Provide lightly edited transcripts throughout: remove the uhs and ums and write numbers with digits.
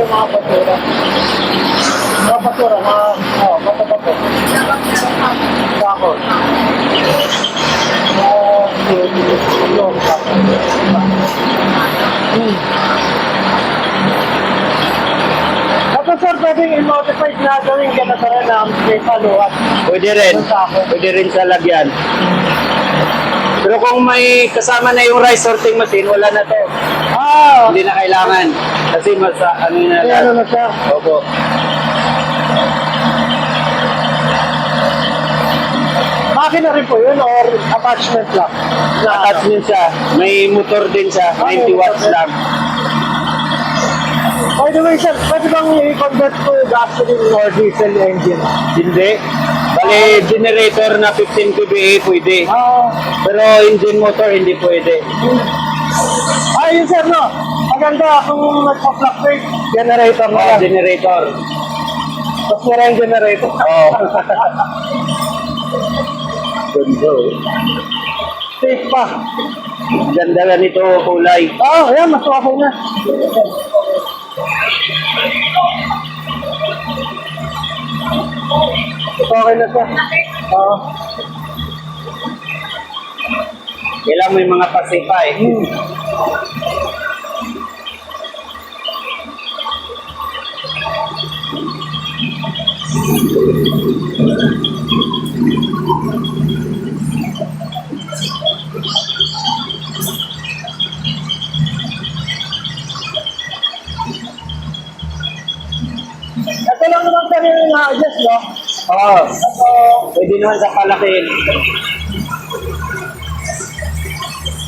yung mga basura. Mga basura, matabato. Sako. Yung sako. Tapos sir, pwedeng i-modify na gawin ganito rin na may paluhat. Pwede rin. Pwede rin sa lagyan. Pero kung may kasama na yung rice sorting machine, wala na to. Hindi na kailangan. Kasi ano na Kaya ano na siya? Opo. Makina rin po yun or attachment lang? Attachment siya. May motor din siya. 90 watts lang. By the way, sir, pwede bang i-convert to gasoline or diesel engine? Hindi. Bali, generator na 15 kVA pwede. Pero engine motor hindi pwede. Yun sir, no? Maganda kung nagpa-fluctuate, generator na lang. Generator. Tapos meron yung generator. Oo. Ganda. Safe pa. Ganda na nito kulay. Ayan, mas okay na. Okay na siya. Kailangan may mga pasipa eh. Ito lang naman sir yung na-adjust, no? Pwede naman sa palakin.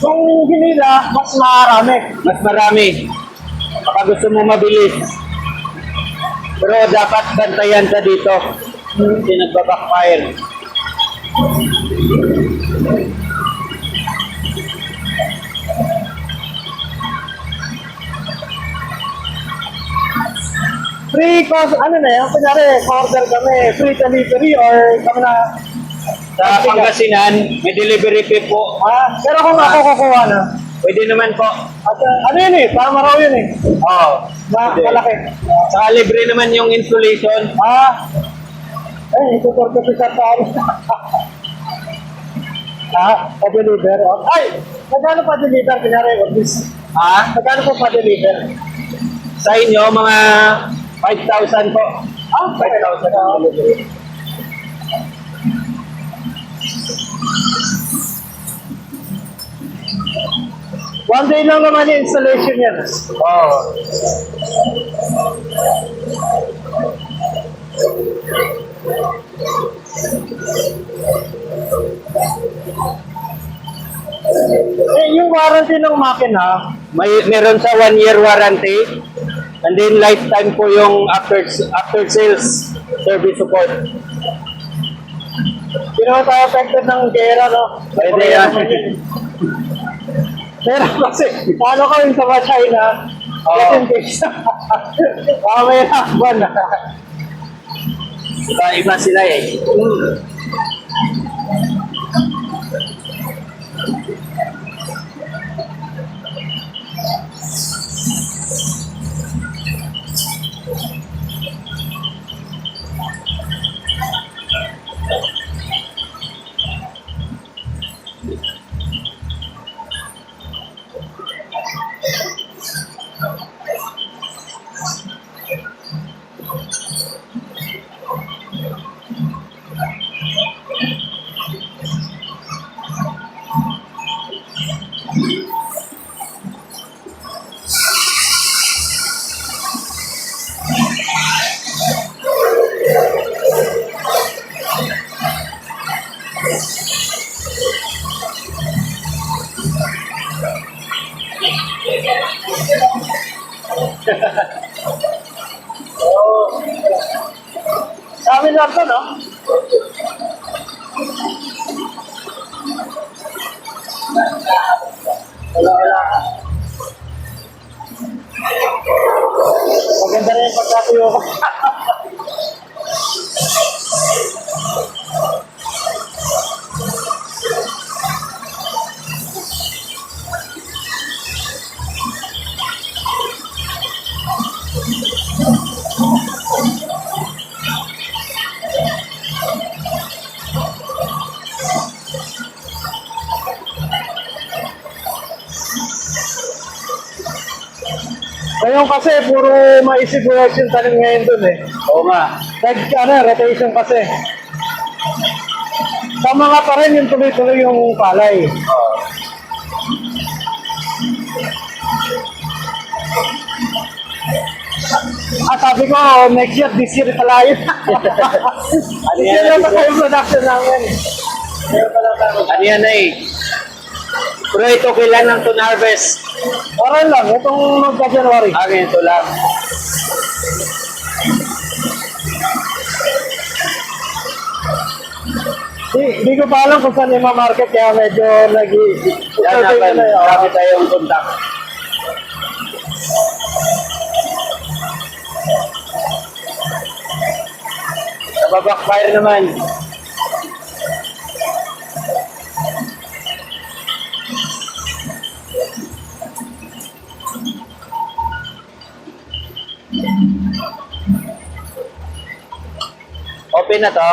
Kung hinila, mas marami. Mas marami. Baka gusto mo mabilis. Pero dapat bantayan ka dito. Hindi nagbabackfire. Free cost, ano na yan? Kunyari, order kami, free delivery or kami na... Sa Pangasinan, may delivery fee po. Pero kung ako kukuha na, Pwede naman po. at ano yun eh, tama raw yun eh. Oo. Pwede. Malaki. Saka libre naman yung installation. Itutur ko sa tayo. Pa-deliver. Ay! Magkano pa-deliver? Kunyari, office. Magkano po pa-deliver? Sa inyo, mga 5,000 po. 5,000 ang delivery. One day lang naman yung installation yan. Yung warranty ng makina, Meron sa 1 year warranty. And then lifetime po yung after sales service support. hindi naman tayo affected ng gera, no? Pwede yan. Pero kasi, paano kami sa China? Presentation. May hakban na. Iba sila eh. Sa amin lang to, no? Wala. Maganda rin yung pagkatuyo ko. Ngayon kasi, puro maisip yung tanim ngayon dun eh. Oo nga. Rotation kasi. Tama nga pa rin yung tuloy-tuloy yung palay. Sabi ko, next year, this year pala yun. Ano This yan? year na yung production namin. Ano yan eh? Pero ito kailan to na-harvest? Oran lang, itong magka-January. Ito lang. Di ko pa alam kung saan yung market kaya medyo Yan naman, marami tayong contact. Sa backfire naman. Open na to?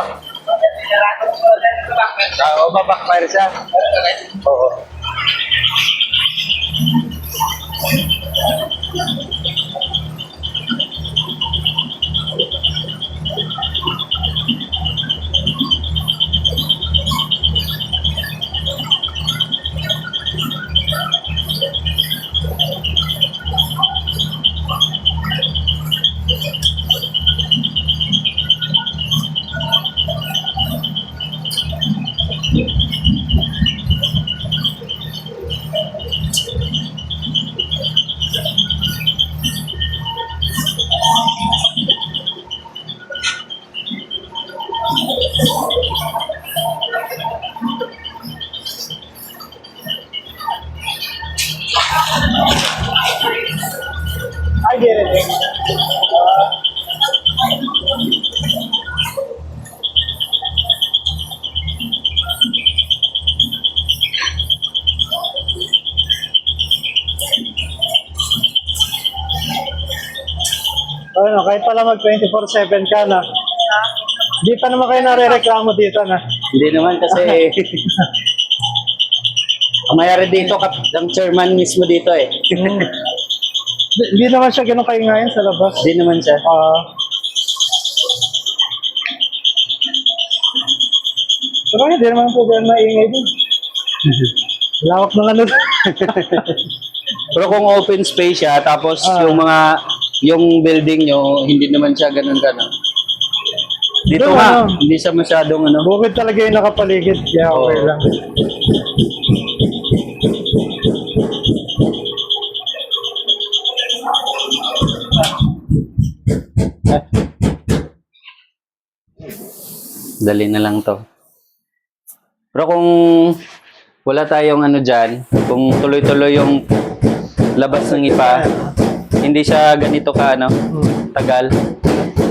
Oo, backfire siya. Oo. I get it. Ano, kahit pala mag 24/7 ka na, di pa naman kayo nare-reklamo dito na. Hindi naman kasi ang mayari dito, ang chairman mismo dito eh. Di naman siya ganun kayo ngayon sa labas. Hindi naman siya. Pero hindi naman po ganun maingay din. Lawak ng ano. Pero kung open space siya, tapos yung building nyo, hindi naman siya ganun-ganun. Dito Doon, nga, ano? hindi siya masyadong ano. Bukid talaga yung nakapaligid. Kaya okay Oo. lang. Dali na lang to. Pero kung wala tayong ano dyan, kung tuloy-tuloy yung labas ng ipa, hindi siya ganito ka ano, tagal.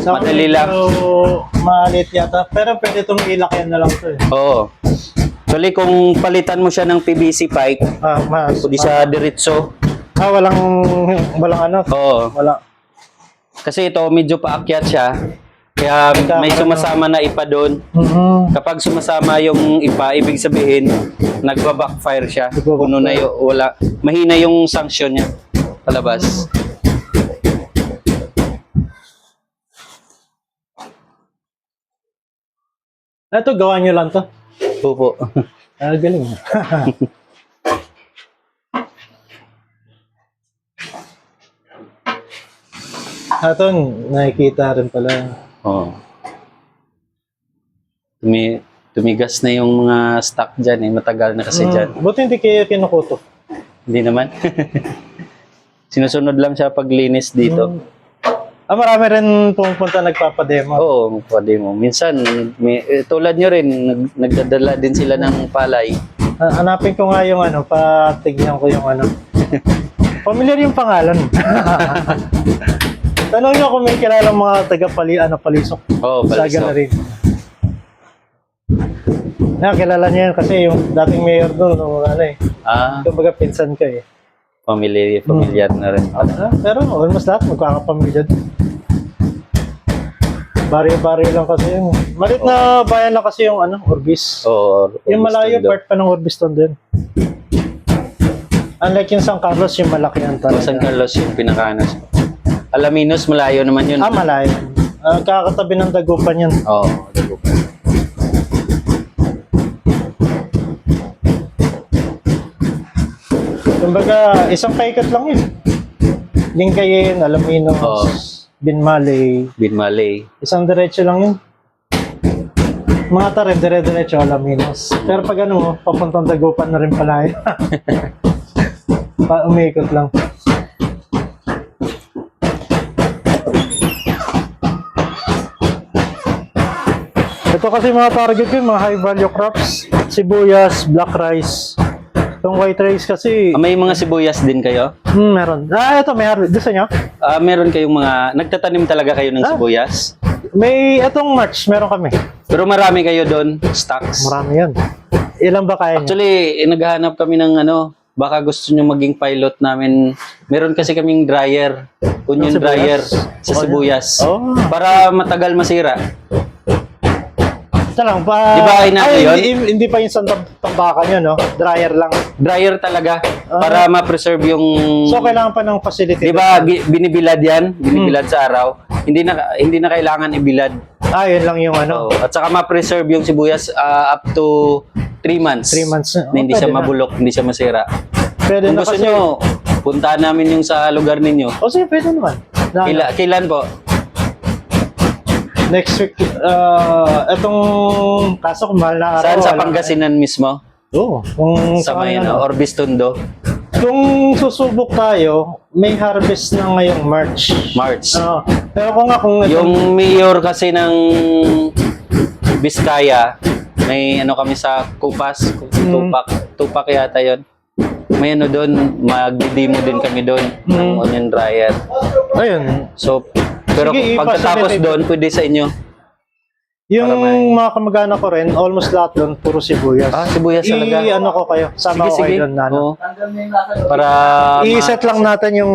Madali lang. So, maalit yata. Pero pwede itong ilakyan na lang ito eh. Oo. Actually, kung palitan mo siya ng PVC pipe, Mas. kung di siya diretso, Walang ano. oo. Wala. Kasi ito, medyo paakyat siya. Kaya may sumasama na ipa doon. Kapag sumasama yung ipa, ibig sabihin, nagba-backfire siya. Puno na yung, wala. Mahina yung sanction niya. Palabas. Ito, gawa nyo lang to. Opo. Galing. Ito, nakikita rin pala. Oo. Tumigas na yung mga stock dyan eh. Matagal na kasi dyan. Buti hindi kayo kinukuto. Hindi naman. Sinusunod lang siya paglinis dito. Marami rin pumupunta nagpapademo. Oo, pwede mo. Minsan, tulad nyo rin, nagdadala din sila ng palay. Hanapin ko nga yung ano, patignan ko yung ano. Familiar yung pangalan. Tanong nyo kung may kilalang mga palisok. Oo, Sa palisok. na rin. Kilala niya yun kasi yung dating mayor doon, ano eh. Kumbaga pinsan ko eh. Familiar na rin. Pero almost lahat magkakapamilya doon. Baryo-baryo lang kasi yun. Malit na bayan lang kasi yung ano, Orbis. Oo. Yung malayo, part pa ng Orbiston din. Unlike yung San Carlos, yung malaki ang talaga. San Carlos yung pinaka-ano. Alaminos, malayo naman yun. Malayo. Kakatabi ng Dagupan yun. Oo, Dagupan. Kumbaga, isang paikot lang yun. Lingayen, Alaminos, Oo. Binmaley. Binmaley. Isang diretso lang yun. Mga tarin, dire-diretso, Alaminos. Pero pag ano, papuntang Dagupan na rin pala yun. Umikot lang. Ito kasi mga target ko, mga high value crops. Sibuyas, black rice. Itong white rice kasi, May mga sibuyas din kayo? meron. Ito, may harvest. Gusto nyo? Meron kayong mga, nagtatanim talaga kayo ng sibuyas? May, itong March, meron kami. Pero marami kayo doon, stocks? Marami yan. Ilan ba kaya nyo? Actually, naghahanap kami ng baka gusto nyo maging pilot namin. Meron kasi kaming dryer, onion Ng sibuyas? dryer sa sibuyas. Oh. Para matagal masira. Ito lang, pa... Di ba inaano yun? Hindi pa yung tambakan yun, no? Dryer lang. Dryer talaga, para ma-preserve yung... So, kailangan pa ng facility. Di ba binibilad yan? Binibilad sa araw. Hindi na kailangan ibilad. Yun lang yung ano. Oo. At saka ma-preserve yung sibuyas up to 3 months. 3 months. Na hindi siya Pwede na. mabulok, hindi siya masira. Pwede Kung na gusto kasi. nyo, puntahan namin yung sa lugar ninyo. Sige, pwede naman. Kailan po? Next week, etong kaso kung mahal na araw. Saan sa wala. Pangasinan mismo? Oo. Kung Sa saan may ano. Orbistondo? Kung susubok tayo, may harvest na ngayong March. March. Pero kung Yung mayor kasi ng Vizcaya, may kami sa Kupas, Tupac yata yon. May doon, mag-demo din kami doon ng onion dryer. Ayun. So, pero Sige, pagkatapos i-facilitate. doon, pwede sa inyo. Yung Para may- mga kamag-anak ko rin, almost lahat doon, puro sibuyas. Sibuyas talaga. Ano ko kayo, sama ko kayo doon. Oo. Para I-set lang natin yung...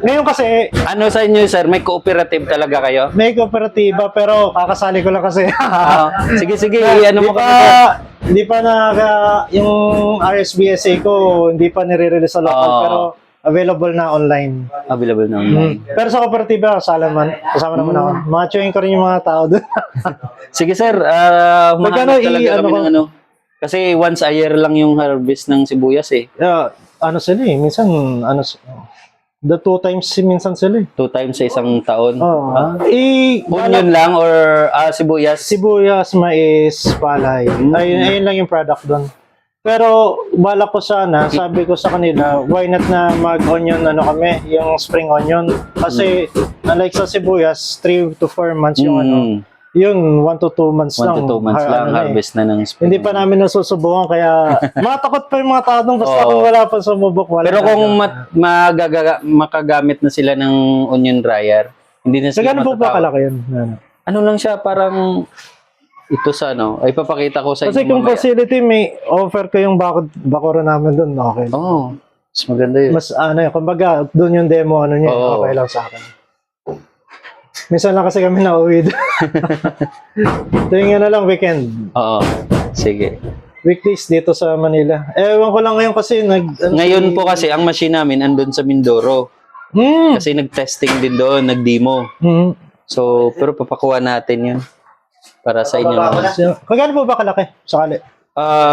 Ngayon kasi, ano sa inyo, sir? May cooperative talaga kayo? may kooperatiba, pero kakasali ko lang kasi. Sige, ano Di mo pa, kami? hindi pa yung RSBSA ko, hindi pa nire-release sa local, Oo. pero available na online. Available na online. Pero sa kooperatiba, kasama naman ako. Machoing ko rin yung mga tao doon. Sige, sir. Magkano Mahanap talaga kami ko? ng Kasi once a year lang yung harvest ng sibuyas eh. Ano sila eh, minsan, the 2 times minsan sila eh. 2 times sa isang taon. Oo. Onion lang or sibuyas? Sibuyas, mais, palay. Ayun lang yung product doon. Pero balak ko sana, sabi ko sa kanila, why not na mag-onion kami, yung spring onion. Kasi unlike sa sibuyas, 3 to 4 months yung yun 1 to 2 months 1 lang. to 2 months lang harvest na ng spring. Hindi pa namin nasusubukan, kaya matakot pa yung mga tao doon basta kung wala pa sumubok. Wala. Pero kung makagamit na sila ng onion dryer, hindi na sila Gano'n po ba matatakot. kalaki yun? Ano lang siya, parang ito sa ay papakita ko sa Kasi inyo kung mamaya. facility, may offer ko yung bakura namin doon, okay. Oo, mas maganda yun. Mas kumbaga, doon yung demo niya, Oo. okay lang sa akin. Minsan lang kasi kami nauwi doon. Tuwing lang, weekend. Oo, sige. Weekdays dito sa Manila. Ewan ko lang ngayon kasi Ngayon po kasi, ang machine namin andun sa Mindoro. Kasi nag-testing din doon, nag-demo. So, pero papakuha natin yun. Para sa inyo naman. Kagano po ba kalaki? Sakali.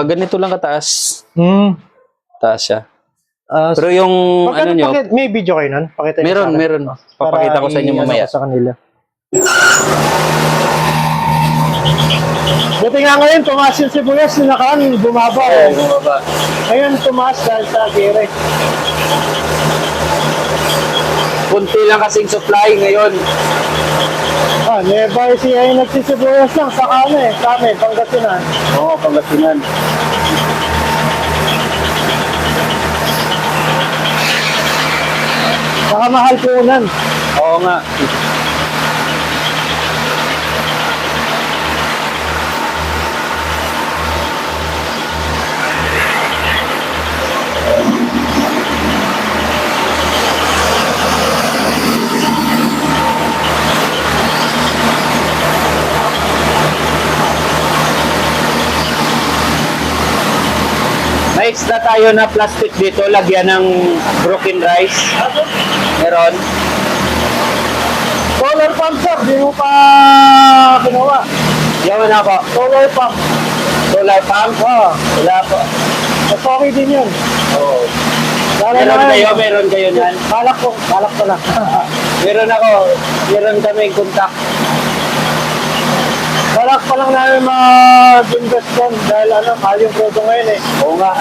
Ganito lang kataas. Taas siya. Pero yung nyo, may video kayo nun? Pakita niyo sa akin. meron. Papakita ko sa inyo mamaya. Ko sa kanila. Buti nga ngayon, tumaas yung sibuyas, nakaraan, bumaba. Bumaba. Ngayon, tumaas dahil sa gire. Kunti lang kasing supply ngayon. Nearby siya yung nagsisibuyas lang sa sa amin, Pangasinan. Oo, Pangasinan. Saka mahal po unan. Oo nga. May extra tayo na plastic dito, lagyan ng broken rice. Meron. pump, sir. Di mo pa ginawa. Yaman ako. Solar pump. Solar pump? Oo. Wala po. Mas okay din yun. Oo. Lalo na Meron kayo nan. Balak ko lang. Meron kami contact. Balak pa lang namin mag-invest doon dahil mahal yung product ngayon eh. Oo nga.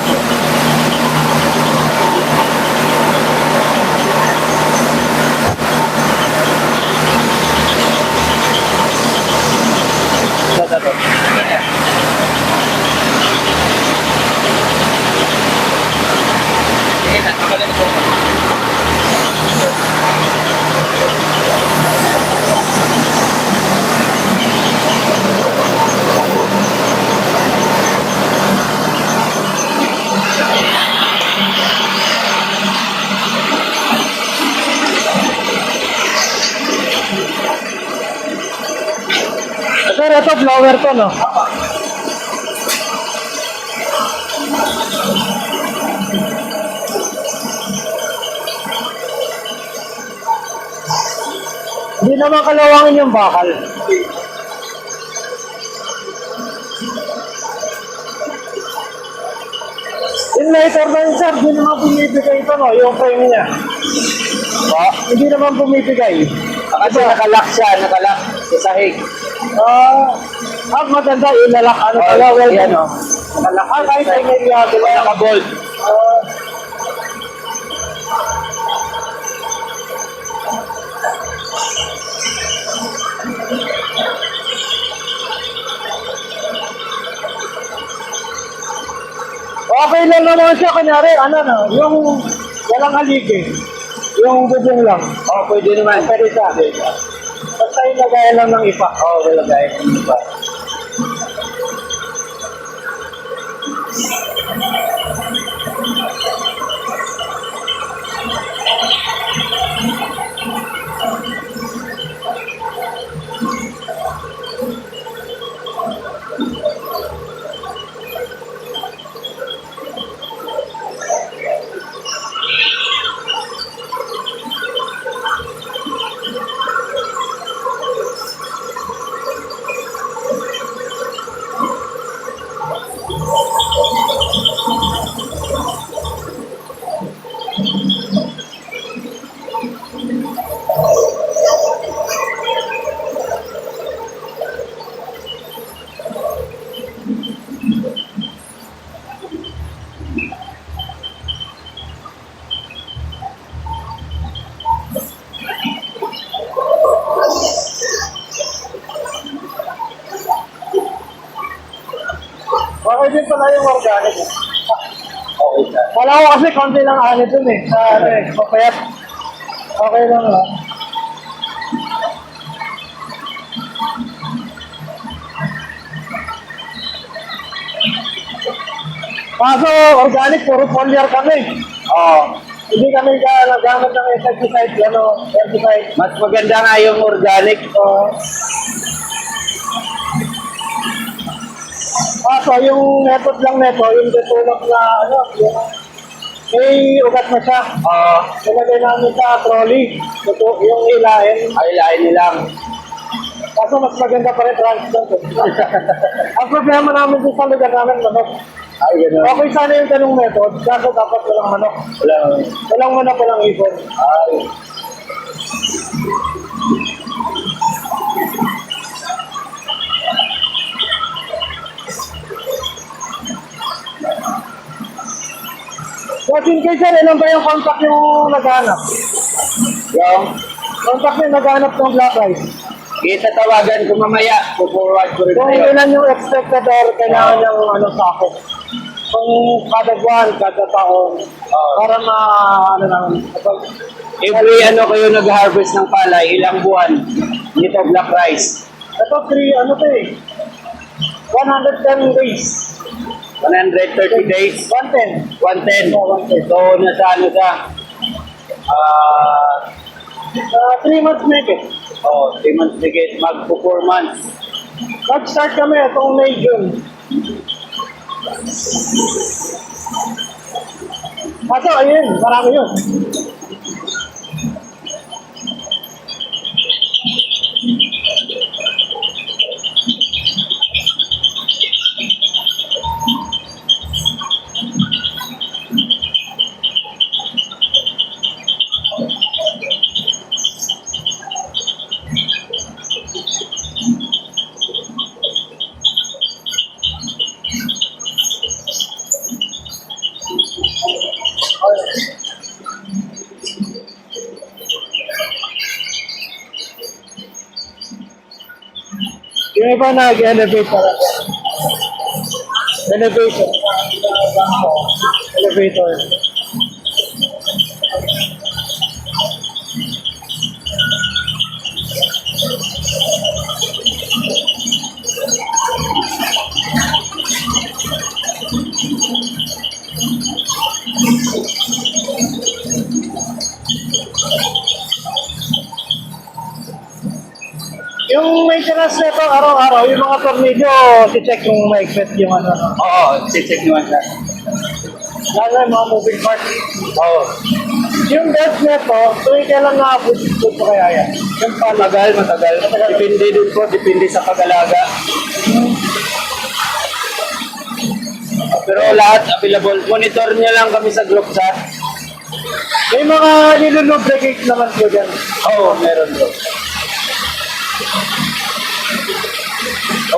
Sir, ito blower to, no? Hindi naman kalawangin yung bakal. Yung lighter na yun, sir, hindi naman bumibigay ito, no? Yung frame niya. Hindi naman bumibigay. Kasi nakalak sa sahig. Maganda, ilalak, pala, well, Yan o. kahit ay may liyabi na. Naka-bolt. Okay lang naman siya, kunyari, yung walang haligi. Yung bubong lang. Pwede naman. Pwede siya. Basta ilagay lang ng ipa. Ilagay ng ipa. Okay din pala yung organic. Okay sir. Wala ko kasi konti lang dun eh. Sa papayat. Okay lang ha. Kaso organic, puro foliar kami. Hindi kami nagamit ng insecticide, herbicide. Mas maganda nga yung organic. So yung method lang nito, yung detulok na yung may ugat na siya. Nilagay namin sa trolley. Yung ilahin. Lain nilang. Kaso mas maganda pa rin transport. Ang problema namin din sa lugar namin, manok. Gano'n. Okay sana yung ganung method, kaso dapat walang manok. Walang manok, walang ibon. Kasi in case sir, ilan ba yung contact yung naghanap? Yung Contact yung naghanap ng black rice. itatawagan ko mamaya. Puporward ko rin Kung sa'yo. ilan yung expected or kailangan yung sako. Kung kada buwan, kada taon, para namin. Every kayo nag-harvest ng palay, ilang buwan nito black rice? Ito, 110 days. 130 days? 110. 110. Oh, 110. So, nasa ano sa? 3 months maybe. 3 months higit. Magpo 4 months. Nag-start kami itong May, June. Kaso, ayun, marami yun. iba nag-elevate talaga. Elevation. Elevator. Yung maintenance nito araw-araw, yung mga tornilyo, si-check yung maigpit yung ano. Oo, check nyo siya. Lalo yung mga moving parts. Oo. Yung belt nito, tuwing kailan na-abot mo kaya yan? Yung pala. Matagal. Depende din po, depende sa pag-alaga. Pero lahat available. Monitor niya lang kami sa group chat. May mga nilulubricate naman po dyan. Oo, meron po.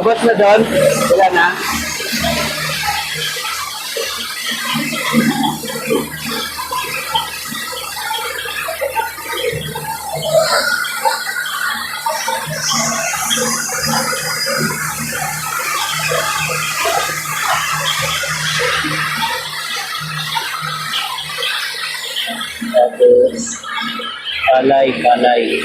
Ubos na doon? Wala na? Tapos, kalay.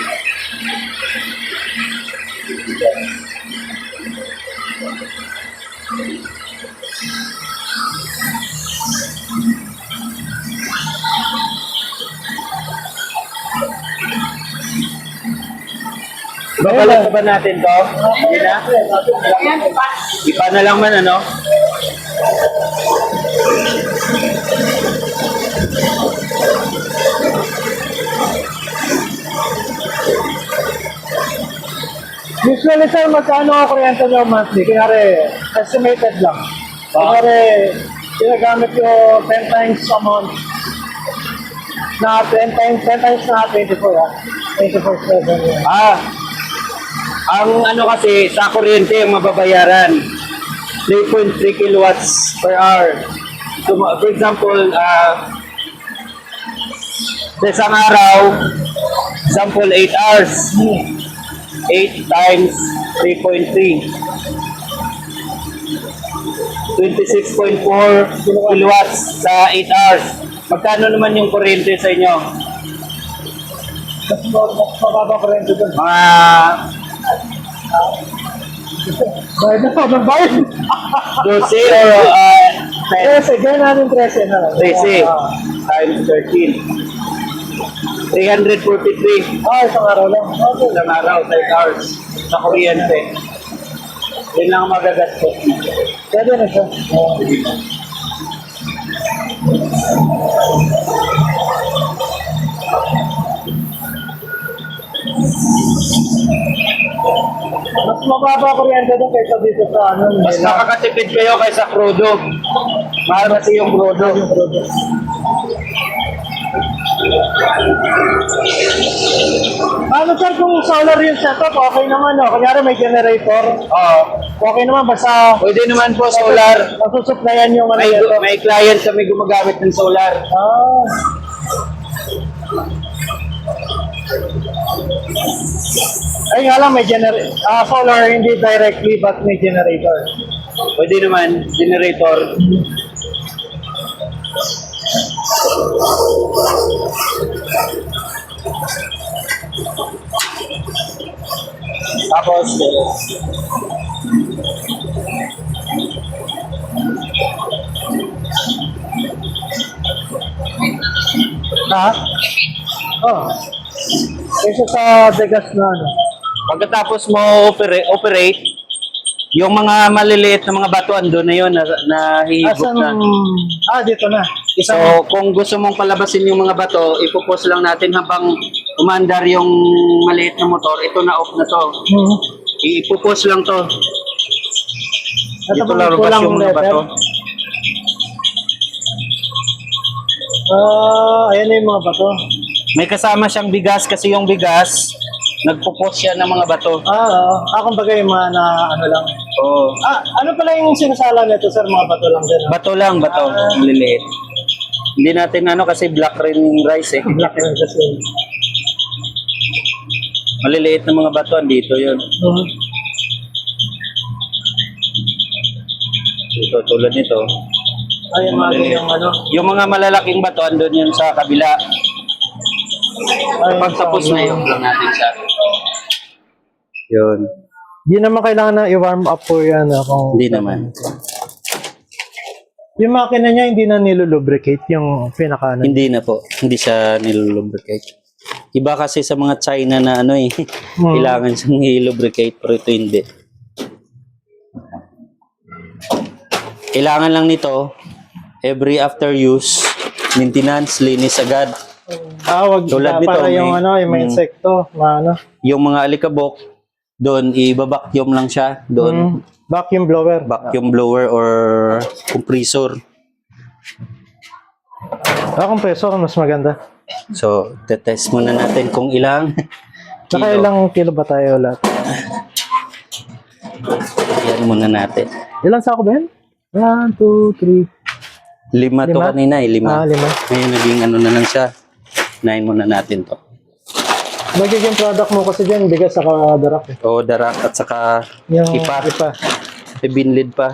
Babalat pa ba natin to? Hindi na? Ipa na lang man ano? Usually sir, magkano ang kuryente nyo monthly? Kanyari, estimated lang. Kanyari, ginagamit yung 10 times a month. Na 10 times na 24 ha. 24/7. Ang ano kasi, sa kuryente ang mababayaran. 3.3 kilowatts per hour. So, for example, sa isang araw, example 8 hours. 8 times 3.3. 26.4 kilowatts sa 8 hours. Magkano naman yung kuryente sa inyo? Mas mababa kuryente dun. Mga Bayad na pa, magbayad. 12 or 13, gawin natin 13 na lang. 13 times 13. 343 Isang araw lang. Okay. isang araw, 5 hours sa kuryente. Yun lang ang magagastos mo. Pwede na siya. Mas mababa kuryente doon kaysa dito sa ano. Mas makakatipid kayo kaysa crudo. Mahal kasi yung crudo. Ano sir, kung solar yung setup, okay naman no? Kunyari may generator. Oo. Okay naman, basta Pwede naman po solar. nasusuplayan yung ano May, nito. may client kami gumagamit ng solar. Ay nga lang, may solar, hindi directly, but may generator. Pwede naman, generator. Tapos, Ha? Oh. Kaysa sa bigas na ano. pagkatapos mo operate, yung mga maliliit na mga batuan doon na yun, nahihigop na. Dito na. So, kung gusto mong palabasin yung mga bato, ipupos lang natin habang umandar yung maliit na motor. Ito na off na to. Ipupos lang to. Ito Dito bang lalabas kulang yung mga letter? bato. Ayan na yung mga bato. May kasama siyang bigas kasi yung bigas, nagpupos siya ng mga bato. Oo. Kumbaga yung mga na ano lang. Oo. Ano pala yung sinasala nito sir? Mga bato lang din. Bato lang, bato. Maliliit. Hindi natin kasi black rin rice eh. Black rin kasi. Maliliit na mga bato, dito yun. Ito, tulad nito. Ay, yung ano. Yung mga malalaking bato, andun yun sa kabila. Ay, Kapag tapos na yun, lang natin siya. Yun. Di naman kailangan na i-warm up po yan. Kung Hindi naman. Yung makina niya hindi na nilulubricate yung pinaka Hindi na po. Hindi siya nilulubricate. Iba kasi sa mga China na ano eh. Kailangan siyang i-lubricate pero ito hindi. Kailangan lang nito every after use, maintenance, linis agad. wag Tulad na, nito, para yung may- ano, yung may insekto, ano. Yung mga alikabok, doon i-vacuum lang siya. Doon Vacuum blower. vacuum blower or compressor. Compressor mas maganda. So, test muna natin kung ilang Saka kilo. ilang kilo ba tayo lahat? Yan muna natin. Ilang sako ba yan? 1, 2, 3. 5 to Lima? kanina eh, 5. 5. Ngayon naging ano na lang siya. 9 muna natin to. Magiging product mo kasi dyan, bigas saka darak eh. O darak at saka Yung ipa. ipa. May binlid pa.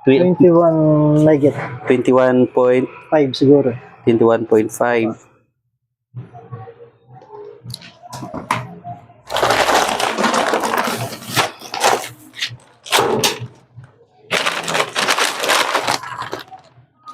21 may get. 21.5 5 siguro. 21.5